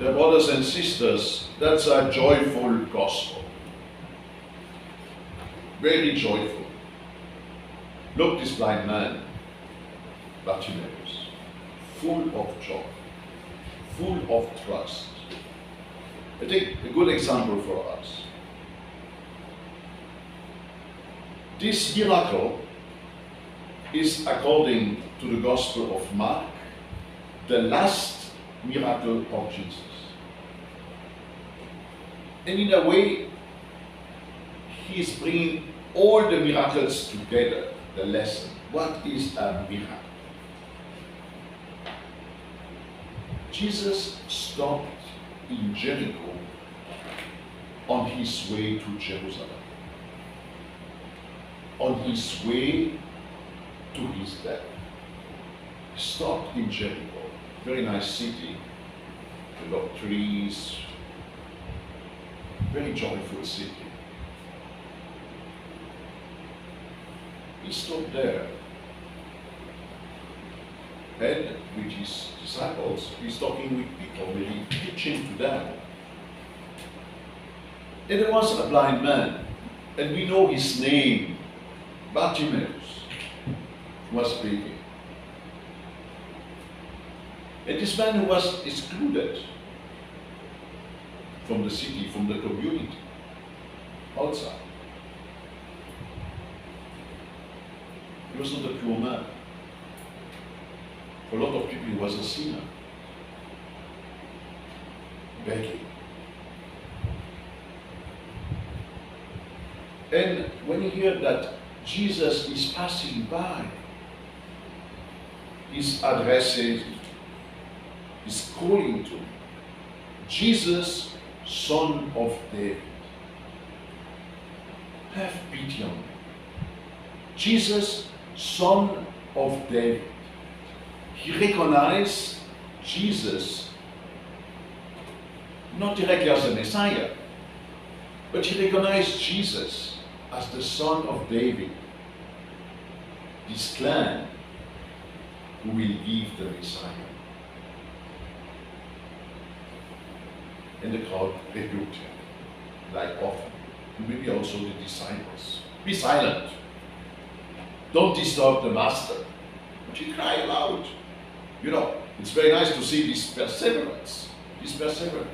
Dear brothers and sisters, that's a joyful gospel. Very joyful. Look, this blind man, Bartimaeus, full of joy, full of trust. I think a good example for us. This miracle is, according to the Gospel of Mark, the last miracle of Jesus. And in a way, he is bringing all the miracles together, the lesson. What is a miracle? Jesus stopped in Jericho on his way to Jerusalem, on his way to his death. He stopped in Jericho, very nice city, a lot of trees, very joyful city. He stopped there, and with his disciples, he's talking with people, maybe teaching to them. And there was a blind man, and we know his name, Bartimaeus, was speaking. And this man was excluded from the city, from the community, outside. He was not a pure man. For a lot of people, he was a sinner, begging. And when you hear that Jesus is passing by, he's addressing, he's calling to Jesus, Son of David, have pity on me. Jesus, Son of David. He recognized Jesus not directly as the Messiah, but he recognized Jesus as the Son of David, this clan who will give the Messiah. And the crowd rebuked him, like often, and maybe also the disciples. Be silent. Don't disturb the master. But he cried aloud. You know, it's very nice to see this perseverance. This perseverance.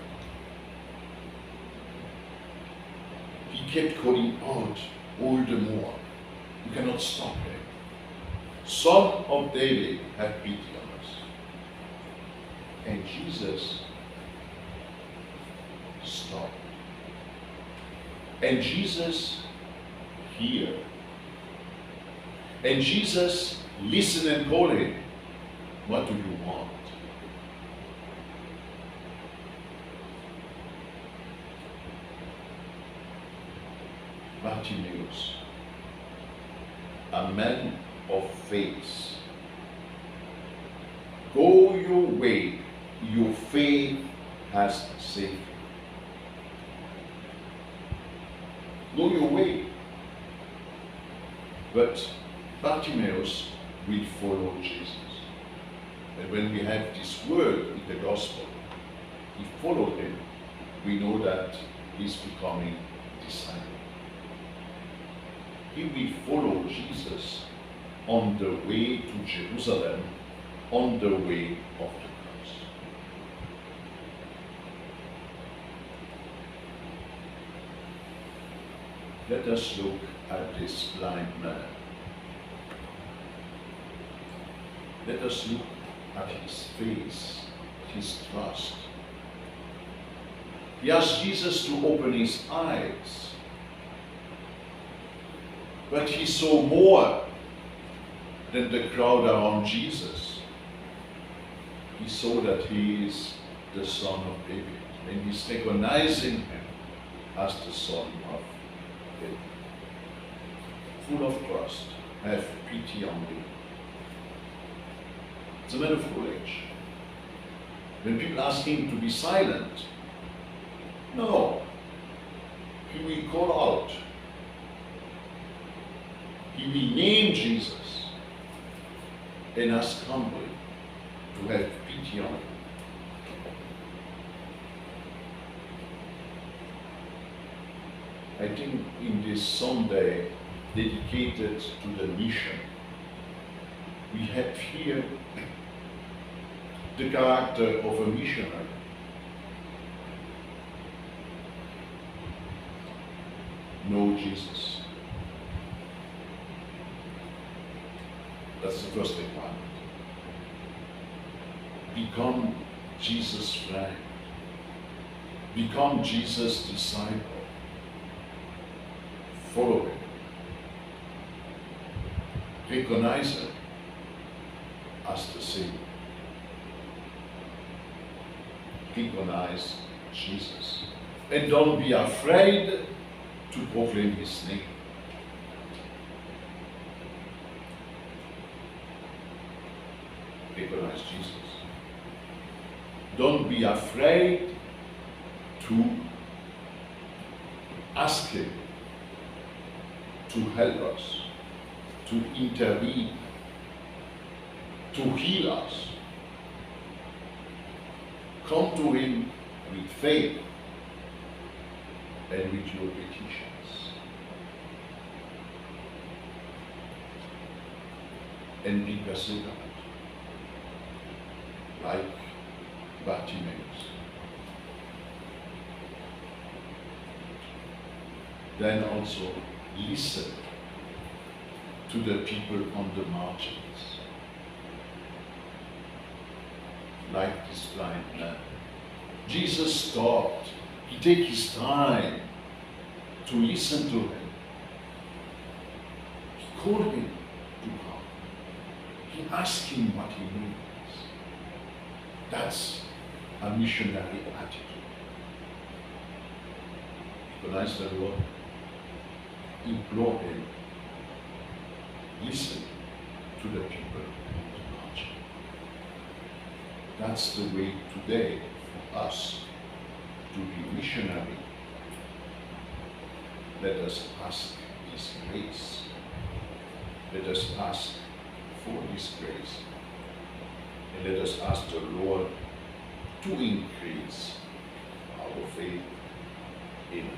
He kept calling out all the more. You cannot stop him. Son of David, have pity on us. And Jesus stopped. And Jesus heard. And Jesus listened and called him. What do you want? Bartimaeus, a man of faith. Go your way, your faith has saved you. Go your way. But Bartimaeus will follow Jesus. And when we have this word in the gospel, he followed him, we know that he's becoming a disciple. He will follow Jesus on the way to Jerusalem, on the way of the cross. Let us look at this blind man. Let us look at his face, his trust. He asked Jesus to open his eyes, but he saw more than the crowd around Jesus. He saw that he is the Son of David, and he's recognizing him as the Son of David. Full of trust, have pity on me. It's a man of courage. When people ask him to be silent, no, he will call out. He will name Jesus and ask humbly to have pity on him. I think in this Sunday dedicated to the mission, we have here the character of a missionary. Know Jesus. That's the first requirement. Become Jesus' friend. Become Jesus' disciple. Follow him. Recognize him as the Savior. Recognize Jesus. And don't be afraid to proclaim his name. Recognize Jesus. Don't be afraid to ask him to help us, to intervene, to heal us. Come to him with faith and with your petitions. And be perseverant, like Bartimaeus. Then also listen to the people on the margins, like this blind man. Jesus stopped. He took his time to listen to him. He called him to come. He asked him what he needs. That's a missionary attitude. Recognize the Lord. Implore him. Listen to the people on the margin. That's the way today for us to be missionary. Let us ask His grace. Let us ask for His grace. And let us ask the Lord to increase our faith in Him.